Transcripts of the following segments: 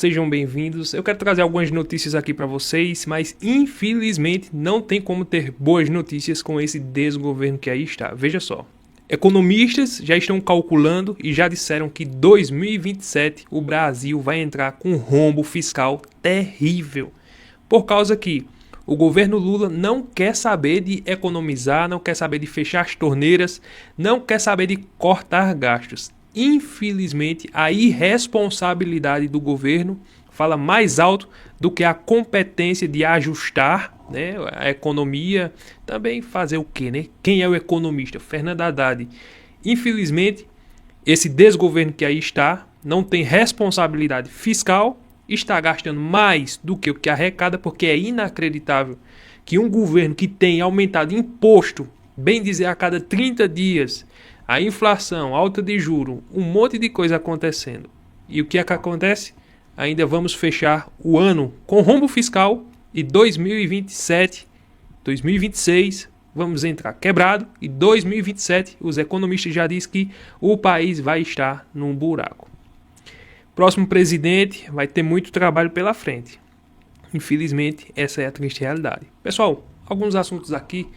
Sejam bem-vindos. Eu quero trazer algumas notícias aqui para vocês, mas infelizmente não tem como ter boas notícias com esse desgoverno que aí está. Veja só. Economistas já estão calculando e já disseram que 2027 o Brasil vai entrar com um rombo fiscal terrível. Por causa que o governo Lula não quer saber de economizar, não quer saber de fechar as torneiras, não quer saber de cortar gastos. Infelizmente, a irresponsabilidade do governo fala mais alto do que a competência de ajustar, né, a economia. Também fazer o quê, né? Quem é o economista? Fernando Haddad. Infelizmente, esse desgoverno que aí está não tem responsabilidade fiscal, está gastando mais do que o que arrecada, porque é inacreditável que um governo que tem aumentado imposto, bem dizer, a cada 30 dias, a inflação, alta de juros, um monte de coisa acontecendo. E o que é que acontece? Ainda vamos fechar o ano com rombo fiscal e 2027, 2026 vamos entrar quebrado e 2027 os economistas já dizem que o país vai estar num buraco. Próximo presidente vai ter muito trabalho pela frente. Infelizmente, essa é a triste realidade. Pessoal, alguns assuntos aqui,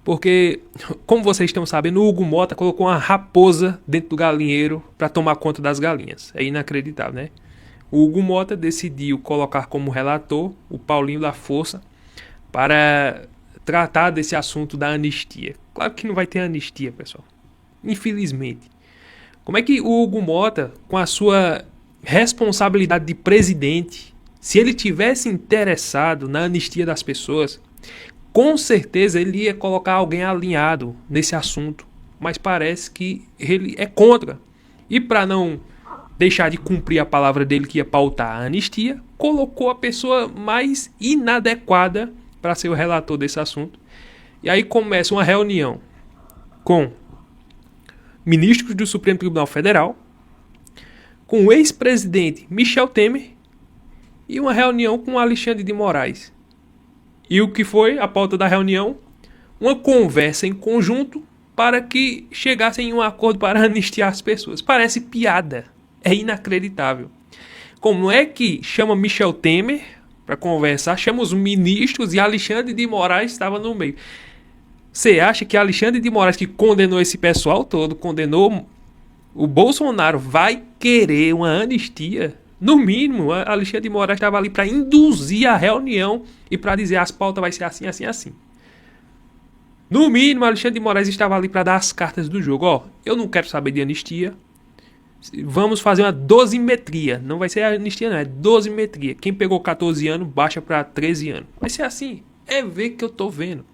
porque, como vocês estão sabendo, o Hugo Mota colocou uma raposa dentro do galinheiro para tomar conta das galinhas. É inacreditável, né? O Hugo Mota decidiu colocar como relator o Paulinho da Força para tratar desse assunto da anistia. Claro que não vai ter anistia, pessoal. Infelizmente. Como é que o Hugo Mota, com a sua responsabilidade de presidente, se ele tivesse interessado na anistia das pessoas, com certeza ele ia colocar alguém alinhado nesse assunto, mas parece que ele é contra. E para não deixar de cumprir a palavra dele que ia pautar a anistia, colocou a pessoa mais inadequada para ser o relator desse assunto. E aí começa uma reunião com ministros do Supremo Tribunal Federal, com o ex-presidente Michel Temer e uma reunião com Alexandre de Moraes. E o que foi a pauta da reunião? Uma conversa em conjunto para que chegassem em um acordo para anistiar as pessoas. Parece piada. É inacreditável. Como é que chama Michel Temer para conversar, chama os ministros e Alexandre de Moraes estava no meio? Você acha que Alexandre de Moraes, que condenou esse pessoal todo, condenou o Bolsonaro, vai querer uma anistia? No mínimo, Alexandre de Moraes estava ali para induzir a reunião e para dizer as pautas vai ser assim, assim, assim. No mínimo, Alexandre de Moraes estava ali para dar as cartas do jogo. Ó, eu não quero saber de anistia. Vamos fazer uma dosimetria. Não vai ser anistia, não. É dosimetria. Quem pegou 14 anos, baixa para 13 anos. Vai ser assim. É ver que eu tô vendo.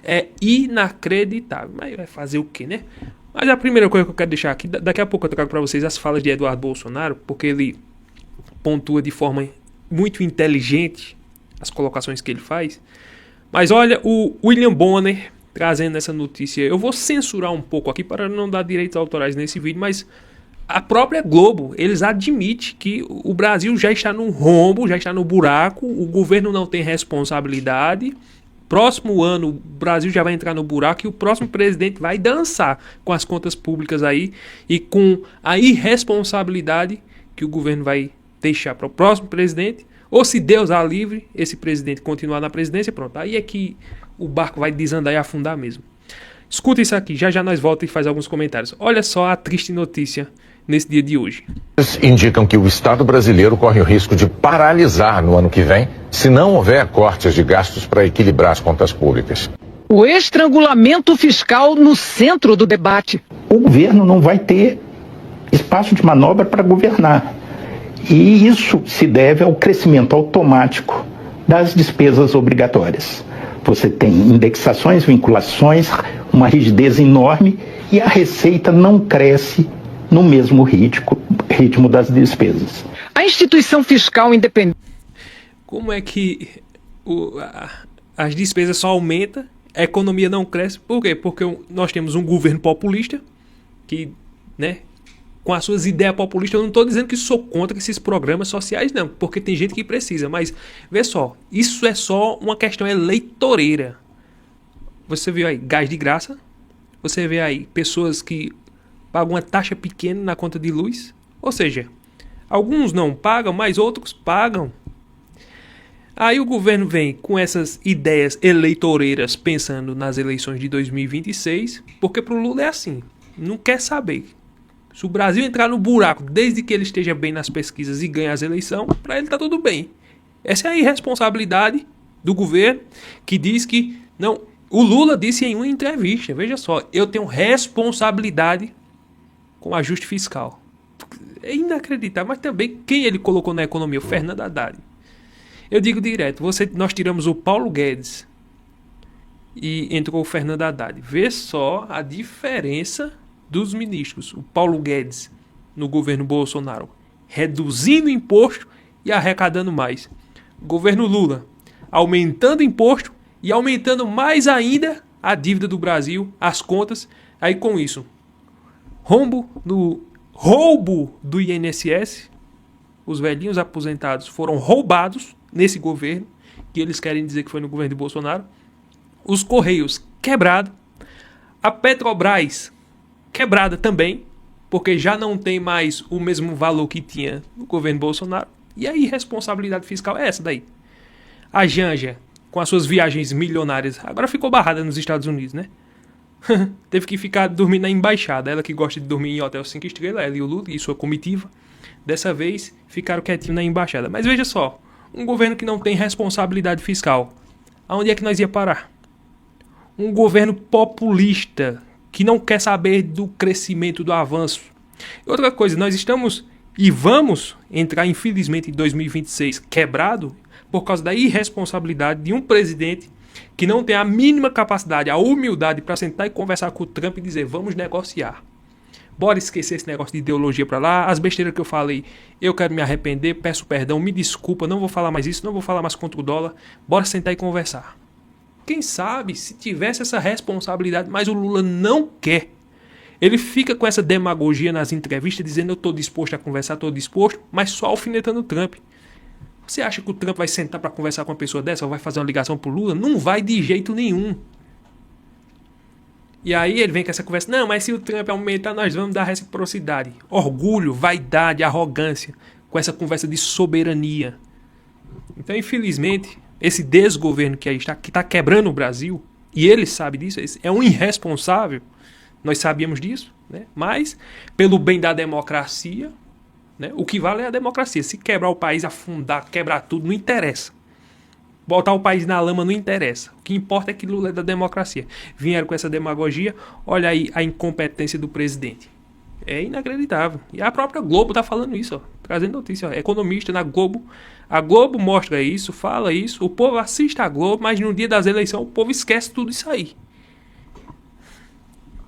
É inacreditável. Mas vai fazer o quê, né? Mas a primeira coisa que eu quero deixar aqui, daqui a pouco eu trago para vocês as falas de Eduardo Bolsonaro, porque ele pontua de forma muito inteligente as colocações que ele faz. Mas olha, o William Bonner trazendo essa notícia. Eu vou censurar um pouco aqui para não dar direitos autorais nesse vídeo, mas a própria Globo, eles admitem que o Brasil já está no rombo, já está no buraco, o governo não tem responsabilidade. Próximo ano o Brasil já vai entrar no buraco e o próximo presidente vai dançar com as contas públicas aí e com a irresponsabilidade que o governo vai deixar para o próximo presidente, ou se Deus a livre, esse presidente continuar na presidência, pronto, aí é que o barco vai desandar e afundar mesmo. Escuta isso aqui, já já nós voltamos e faz alguns comentários. Olha só a triste notícia nesse dia de hoje. Indicam que o Estado brasileiro corre o risco de paralisar no ano que vem, se não houver cortes de gastos para equilibrar as contas públicas. O estrangulamento fiscal no centro do debate. O governo não vai ter espaço de manobra para governar. E isso se deve ao crescimento automático das despesas obrigatórias. Você tem indexações, vinculações, uma rigidez enorme e a receita não cresce no mesmo ritmo das despesas. A instituição fiscal independente. Como é que as despesas só aumentam, a economia não cresce? Por quê? Porque nós temos um governo populista que, né, com as suas ideias populistas, eu não estou dizendo que sou contra esses programas sociais, não, porque tem gente que precisa, mas vê só, isso é só uma questão eleitoreira. Você vê aí gás de graça, você vê aí pessoas que pagam uma taxa pequena na conta de luz, ou seja, Alguns não pagam, mas outros pagam. Aí o governo vem com essas ideias eleitoreiras pensando nas eleições de 2026, porque pro Lula é assim, não quer saber. Se o Brasil entrar no buraco, desde que ele esteja bem nas pesquisas e ganhe as eleições, para ele tá tudo bem. Essa é a irresponsabilidade do governo, que diz que... Não, o Lula disse em uma entrevista, veja só, eu tenho responsabilidade com o ajuste fiscal. É inacreditável, mas também quem ele colocou na economia? O Fernando Haddad. Eu digo direto, nós tiramos o Paulo Guedes e entrou o Fernando Haddad. Vê só a diferença dos ministros. O Paulo Guedes no governo Bolsonaro reduzindo imposto e arrecadando mais. O governo Lula aumentando imposto e aumentando mais ainda a dívida do Brasil, as contas. Aí com isso, roubo do INSS, os velhinhos aposentados foram roubados nesse governo, que eles querem dizer que foi no governo de Bolsonaro. Os Correios quebrados. A Petrobras quebrada também, porque já não tem mais o mesmo valor que tinha no governo Bolsonaro. E a irresponsabilidade fiscal é essa daí. A Janja, com as suas viagens milionárias, agora ficou barrada nos Estados Unidos, né? Teve que ficar dormindo na embaixada. Ela que gosta de dormir em hotel 5 estrelas, ela e o Lula e sua comitiva, dessa vez ficaram quietinhos na embaixada. Mas veja só, um governo que não tem responsabilidade fiscal, aonde é que nós ia parar? Um governo populista, que não quer saber do crescimento, do avanço. Outra coisa, nós estamos e vamos entrar, infelizmente, em 2026 quebrado por causa da irresponsabilidade de um presidente que não tem a mínima capacidade, a humildade para sentar e conversar com o Trump e dizer, vamos negociar. Bora esquecer esse negócio de ideologia para lá. As besteiras que eu falei, eu quero me arrepender, peço perdão, me desculpa, não vou falar mais isso, não vou falar mais contra o dólar. Bora sentar e conversar. Quem sabe se tivesse essa responsabilidade, mas o Lula não quer. Ele fica com essa demagogia nas entrevistas, dizendo eu estou disposto a conversar, estou disposto, mas só alfinetando o Trump. Você acha que o Trump vai sentar para conversar com uma pessoa dessa ou vai fazer uma ligação pro Lula? Não vai de jeito nenhum. E aí ele vem com essa conversa, não, mas se o Trump aumentar, nós vamos dar reciprocidade. Orgulho, vaidade, arrogância, com essa conversa de soberania. Então, infelizmente, esse desgoverno que aí está, que está quebrando o Brasil, e ele sabe disso, é um irresponsável, nós sabíamos disso, né? Mas, pelo bem da democracia, né, o que vale é a democracia. Se quebrar o país, afundar, quebrar tudo, não interessa. Botar o país na lama não interessa. O que importa é que Lula é da democracia. Vieram com essa demagogia, olha aí a incompetência do presidente. É inacreditável. E a própria Globo está falando isso, ó, trazendo notícia. Ó, economista na Globo. A Globo mostra isso, fala isso. O povo assiste a Globo, mas no dia das eleições o povo esquece tudo isso aí.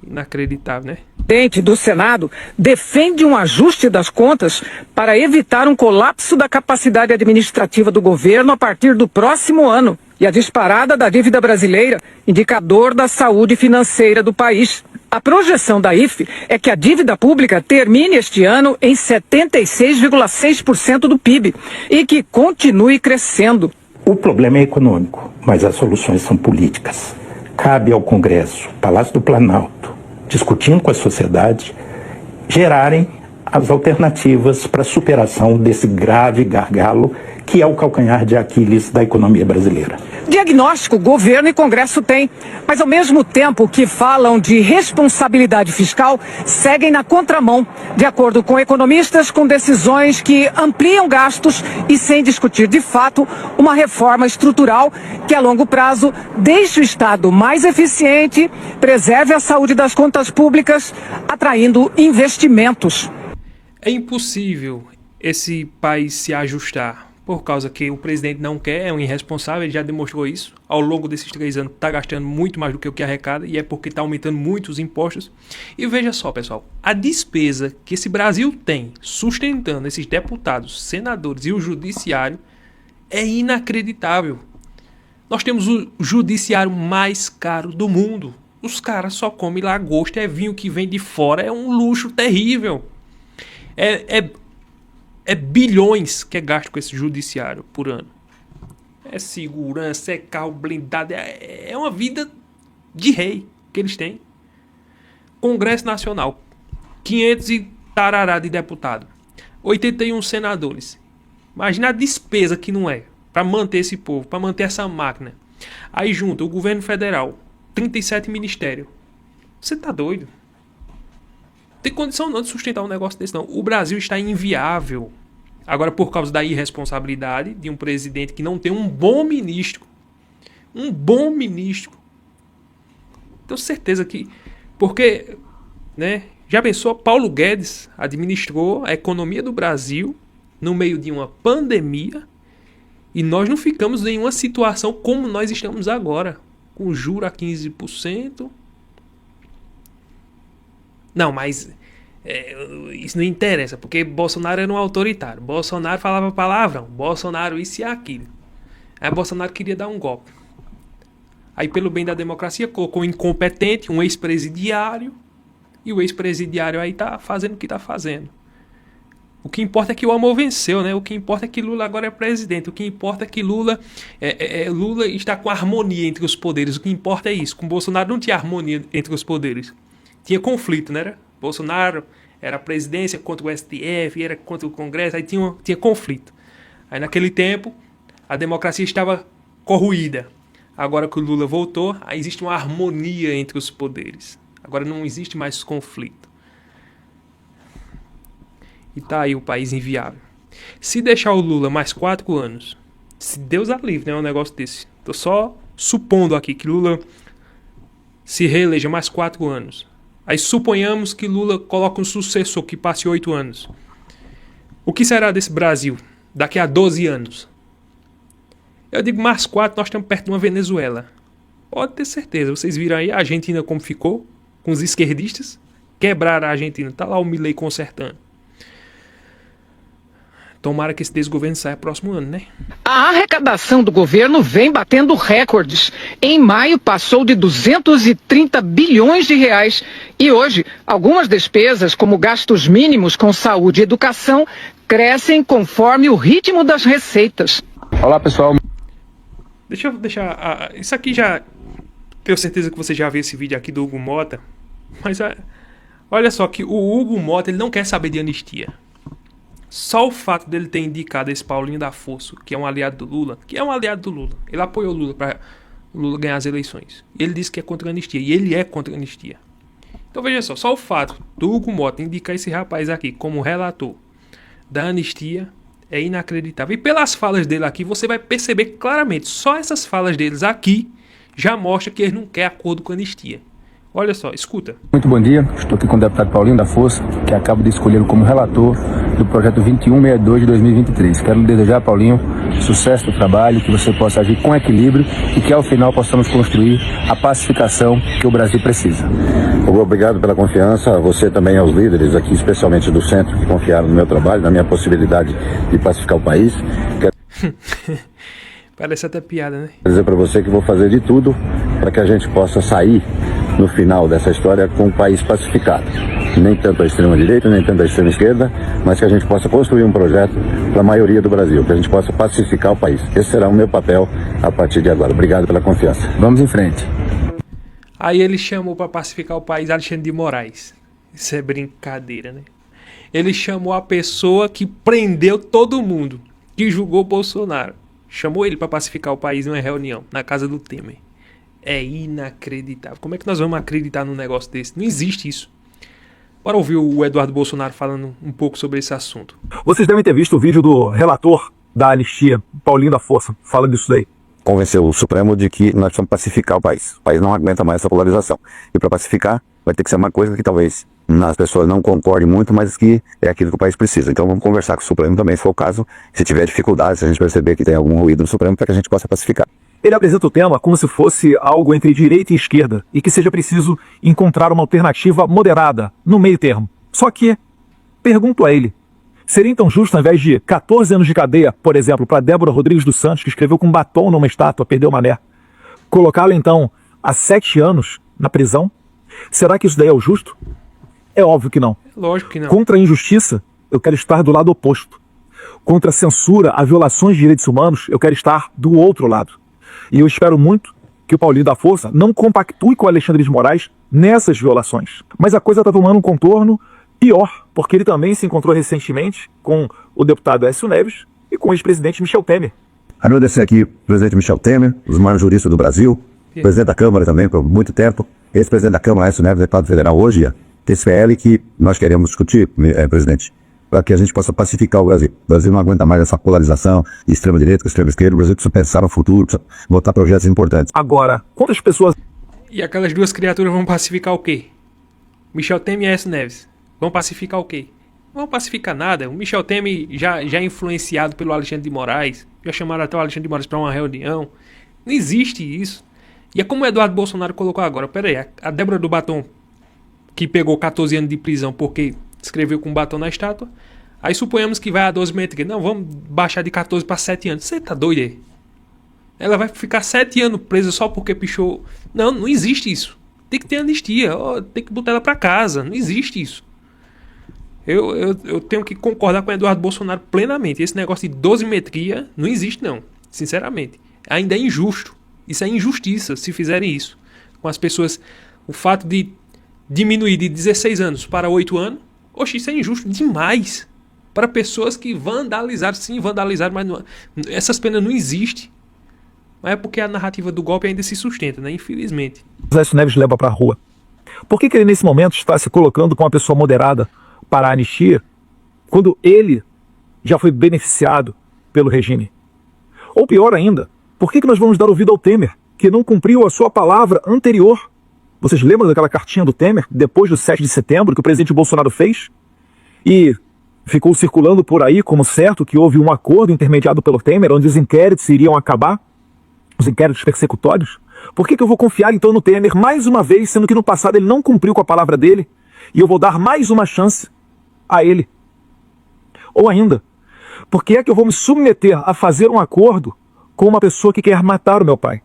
Inacreditável, né? O presidente do Senado defende um ajuste das contas para evitar um colapso da capacidade administrativa do governo a partir do próximo ano e a disparada da dívida brasileira, indicador da saúde financeira do país. A projeção da IFE é que a dívida pública termine este ano em 76,6% do PIB e que continue crescendo. O problema é econômico, mas as soluções são políticas. Cabe ao Congresso, Palácio do Planalto, discutindo com a sociedade, gerarem as alternativas para a superação desse grave gargalo que é o calcanhar de Aquiles da economia brasileira. Diagnóstico, governo e Congresso têm, mas ao mesmo tempo que falam de responsabilidade fiscal, seguem na contramão, de acordo com economistas, com decisões que ampliam gastos e sem discutir de fato uma reforma estrutural que a longo prazo deixe o Estado mais eficiente, preserve a saúde das contas públicas, atraindo investimentos. É impossível esse país se ajustar, por causa que o presidente não quer, é um irresponsável, ele já demonstrou isso. Ao longo desses 3 anos está gastando muito mais do que o que arrecada, e é porque está aumentando muito os impostos. E veja só, pessoal, a despesa que esse Brasil tem sustentando esses deputados, senadores e o judiciário é inacreditável. Nós temos o judiciário mais caro do mundo. Os caras só comem lagosta, é vinho que vem de fora, é um luxo terrível. É bilhões que é gasto com esse judiciário por ano. É segurança, é carro blindado, é uma vida de rei que eles têm. Congresso Nacional, 500 e tarará de deputado. 81 senadores. Imagina a despesa que não é para manter esse povo, para manter essa máquina. Aí junto o governo federal, 37 ministérios. Você tá doido? Não tem condição não de sustentar um negócio desse não. O Brasil está inviável. Agora por causa da irresponsabilidade de um presidente que não tem um bom ministro. Um bom ministro. Tenho certeza que... Porque, né? Já pensou, Paulo Guedes administrou a economia do Brasil no meio de uma pandemia e nós não ficamos em uma situação como nós estamos agora, com juro a 15%. Não, mas isso não interessa, porque Bolsonaro era um autoritário. Bolsonaro falava palavrão, Bolsonaro isso e aquilo. Aí Bolsonaro queria dar um golpe. Aí pelo bem da democracia colocou um incompetente, um ex-presidiário. E o ex-presidiário aí tá fazendo o que tá fazendo. O que importa é que o amor venceu, né? O que importa é que Lula agora é presidente. O que importa é que Lula está com harmonia entre os poderes. O que importa é isso. Com Bolsonaro não tinha harmonia entre os poderes. Tinha conflito, né? Bolsonaro era a presidência contra o STF, era contra o Congresso, aí tinha conflito. Aí naquele tempo a democracia estava corroída. Agora que o Lula voltou, aí existe uma harmonia entre os poderes. Agora não existe mais conflito. E tá aí o país inviável. Se deixar o Lula mais 4 anos, se Deus a livre, né, um negócio desse. Tô só supondo aqui que Lula se reeleja mais 4 anos. Aí suponhamos que Lula coloque um sucessor que passe 8 anos. O que será desse Brasil daqui a 12 anos? Eu digo mais 4, nós estamos perto de uma Venezuela. Pode ter certeza. Vocês viram aí a Argentina como ficou? Com os esquerdistas? Quebraram a Argentina. Tá lá o Milei consertando. Tomara que esse desgoverno saia próximo ano, né? A arrecadação do governo vem batendo recordes. Em maio passou de 230 bilhões de reais. E hoje, algumas despesas, como gastos mínimos com saúde e educação, crescem conforme o ritmo das receitas. Olá, pessoal. Deixa eu deixar... isso aqui já... Tenho certeza que você já viu esse vídeo aqui do Hugo Mota. Mas olha só que o Hugo Mota ele não quer saber de anistia. Só o fato dele ter indicado esse Paulinho da Força, que é um aliado do Lula, ele apoiou o Lula para o Lula ganhar as eleições. Ele disse que é contra a anistia, e ele é contra a anistia. Então veja só o fato do Hugo Mota indicar esse rapaz aqui como relator da anistia é inacreditável. E pelas falas dele aqui, você vai perceber claramente, só essas falas deles aqui já mostra que ele não quer acordo com a anistia. Olha só, escuta. Muito bom dia, estou aqui com o deputado Paulinho da Força, que acabo de escolher como relator do projeto 2162 de 2023. Quero lhe desejar, Paulinho, sucesso no trabalho, que você possa agir com equilíbrio e que ao final possamos construir a pacificação que o Brasil precisa. Obrigado pela confiança, a você também aos líderes aqui, especialmente do centro, que confiaram no meu trabalho, na minha possibilidade de pacificar o país. Quero... Parece até piada, né? Quero dizer para você que vou fazer de tudo para que a gente possa sair no final dessa história com o país pacificado. Nem tanto a extrema-direita, nem tanto a extrema-esquerda, mas que a gente possa construir um projeto para a maioria do Brasil, que a gente possa pacificar o país. Esse será o meu papel a partir de agora. Obrigado pela confiança. Vamos em frente. Aí ele chamou para pacificar o país Alexandre de Moraes. Isso é brincadeira, né? Ele chamou a pessoa que prendeu todo mundo, que julgou Bolsonaro. Chamou ele para pacificar o país numa reunião na casa do Temer. É inacreditável. Como é que nós vamos acreditar num negócio desse? Não existe isso. Bora ouvir o Eduardo Bolsonaro falando um pouco sobre esse assunto. Vocês devem ter visto o vídeo do relator da anistia, Paulinho da Força, falando disso daí. Convenceu o Supremo de que nós precisamos pacificar o país. O país não aguenta mais essa polarização. E para pacificar, vai ter que ser uma coisa que talvez as pessoas não concordem muito, mas que é aquilo que o país precisa. Então vamos conversar com o Supremo também, se for o caso. Se tiver dificuldade, se a gente perceber que tem algum ruído no Supremo, para que a gente possa pacificar. Ele apresenta o tema como se fosse algo entre direita e esquerda e que seja preciso encontrar uma alternativa moderada, no meio termo. Só que, pergunto a ele, seria então justo, ao invés de 14 anos de cadeia, por exemplo, para Débora Rodrigues dos Santos, que escreveu com batom numa estátua, perdeu o mané, colocá-la então a 7 anos na prisão? Será que isso daí é o justo? É óbvio que não. Lógico que não. Contra a injustiça, eu quero estar do lado oposto. Contra a censura a violações de direitos humanos, eu quero estar do outro lado. E eu espero muito que o Paulinho da Força não compactue com o Alexandre de Moraes nessas violações. Mas a coisa está tomando um contorno Pior, porque ele também se encontrou recentemente com o deputado Aécio Neves e com o ex-presidente Michel Temer. Agradecer aqui o presidente Michel Temer, os maiores juristas do Brasil, presidente da Câmara também por muito tempo, ex-presidente da Câmara, Aécio Neves, deputado federal hoje, TCL, que nós queremos discutir, presidente, para que a gente possa pacificar o Brasil. O Brasil não aguenta mais essa polarização de extrema-direita com extrema-esquerda. O Brasil precisa pensar no futuro, precisa votar projetos importantes. Agora, quantas pessoas... E aquelas duas criaturas vão pacificar o quê? Michel Temer e Aécio Neves. Vão pacificar o quê? Não vão pacificar nada. O Michel Temer já é influenciado pelo Alexandre de Moraes. Já chamaram até o Alexandre de Moraes para uma reunião. Não existe isso. E é como o Eduardo Bolsonaro colocou agora. Pera aí, a Débora do Batom, que pegou 14 anos de prisão porque escreveu com batom na estátua. Aí suponhamos que vai a 12 meses. Não, vamos baixar de 14 para 7 anos. Você tá doido aí? Ela vai ficar 7 anos presa só porque pichou. Não existe isso. Tem que ter anistia. Tem que botar ela para casa. Não existe isso. Eu tenho que concordar com o Eduardo Bolsonaro plenamente. Esse negócio de dosimetria não existe, não. Sinceramente. Ainda é injusto. Isso é injustiça se fizerem isso. Com as pessoas. O fato de diminuir de 16 anos para 8 anos. Oxe, isso é injusto demais. Para pessoas que vandalizaram. Sim, vandalizaram, mas não, essas penas não existem. Mas é porque a narrativa do golpe ainda se sustenta, né? Infelizmente. Aécio Neves leva para a rua? Por que ele nesse momento está se colocando como uma pessoa moderada para a anistia, quando ele já foi beneficiado pelo regime? Ou pior ainda, por que nós vamos dar ouvido ao Temer, que não cumpriu a sua palavra anterior? Vocês lembram daquela cartinha do Temer, depois do 7 de setembro, que o presidente Bolsonaro fez? E ficou circulando por aí como certo que houve um acordo intermediado pelo Temer, onde os inquéritos iriam acabar, os inquéritos persecutórios? Por que eu vou confiar então no Temer mais uma vez, sendo que no passado ele não cumpriu com a palavra dele, e eu vou dar mais uma chance a ele? Ou ainda, por que é que eu vou me submeter a fazer um acordo com uma pessoa que quer matar o meu pai?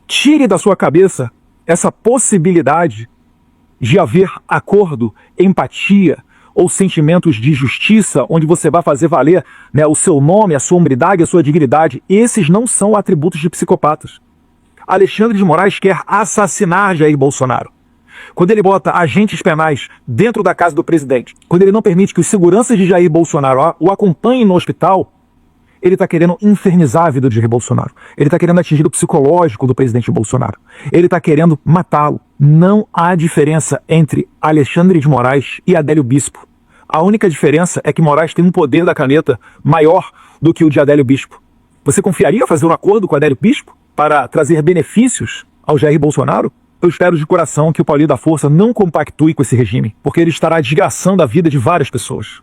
Tire da sua cabeça essa possibilidade de haver acordo, empatia ou sentimentos de justiça, onde você vai fazer valer, né, o seu nome, a sua hombridade, a sua dignidade. Esses não são atributos de psicopatas. Alexandre de Moraes quer assassinar Jair Bolsonaro. Quando ele bota agentes penais dentro da casa do presidente, quando ele não permite que os seguranças de Jair Bolsonaro o acompanhem no hospital, ele está querendo infernizar a vida de Jair Bolsonaro. Ele está querendo atingir o psicológico do presidente Bolsonaro. Ele está querendo matá-lo. Não há diferença entre Alexandre de Moraes e Adélio Bispo. A única diferença é que Moraes tem um poder da caneta maior do que o de Adélio Bispo. Você confiaria fazer um acordo com Adélio Bispo para trazer benefícios ao Jair Bolsonaro? Eu espero de coração que o Paulinho da Força não compactue com esse regime, porque ele estará desgraçando a vida de várias pessoas.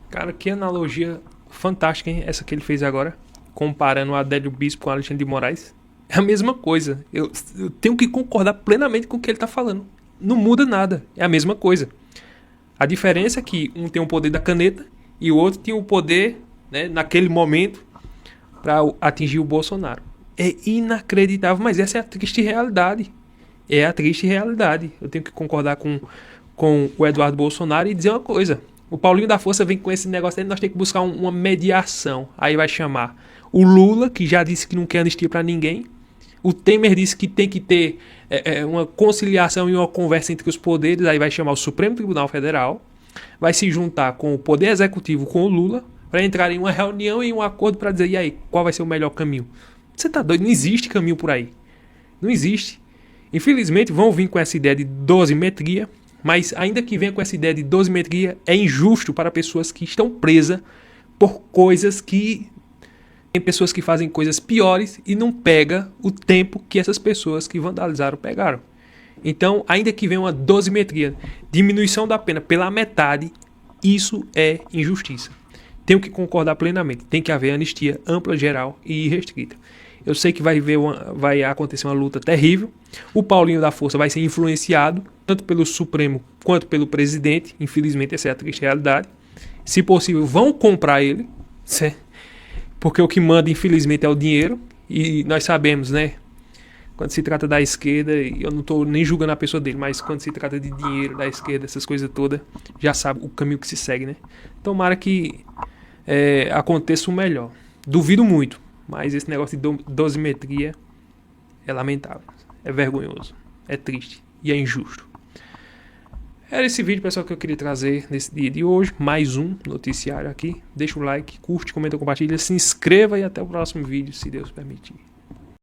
Cara, que analogia fantástica, hein? Essa que ele fez agora, comparando o Adélio Bispo com o Alexandre de Moraes. É a mesma coisa. Eu tenho que concordar plenamente com o que ele está falando. Não muda nada. É a mesma coisa. A diferença é que um tem o poder da caneta e o outro tem o poder, né, naquele momento, para atingir o Bolsonaro. É inacreditável, mas essa é a triste realidade. É a triste realidade. Eu tenho que concordar com o Eduardo Bolsonaro e dizer uma coisa. O Paulinho da Força vem com esse negócio aí, nós temos que buscar uma mediação. Aí vai chamar o Lula, que já disse que não quer anistia para ninguém. O Temer disse que tem que ter uma conciliação e uma conversa entre os poderes. Aí vai chamar o Supremo Tribunal Federal. Vai se juntar com o Poder Executivo, com o Lula, para entrar em uma reunião e um acordo para dizer, e aí, qual vai ser o melhor caminho? Você tá doido? Não existe caminho por aí. Não existe. Infelizmente vão vir com essa ideia de dosimetria, mas ainda que venha com essa ideia de dosimetria, é injusto para pessoas que estão presas por coisas que... Tem pessoas que fazem coisas piores e não pega o tempo que essas pessoas que vandalizaram pegaram. Então, ainda que venha uma dosimetria, diminuição da pena pela metade, isso é injustiça. Tenho que concordar plenamente. Tem que haver anistia ampla, geral e irrestrita. Eu sei que vai acontecer uma luta terrível. O Paulinho da Força vai ser influenciado, tanto pelo Supremo quanto pelo presidente. Infelizmente, essa é a triste realidade. Se possível, vão comprar ele, porque o que manda, infelizmente, é o dinheiro. E nós sabemos, né? Quando se trata da esquerda, e eu não estou nem julgando a pessoa dele, mas quando se trata de dinheiro, da esquerda, essas coisas todas, já sabe o caminho que se segue, né? Tomara que aconteça o melhor. Duvido muito. Mas esse negócio de dosimetria é lamentável, é vergonhoso, é triste e é injusto. Era esse vídeo, pessoal, que eu queria trazer nesse dia de hoje. Mais um noticiário aqui. Deixa o like, curte, comenta, compartilha, se inscreva e até o próximo vídeo, se Deus permitir.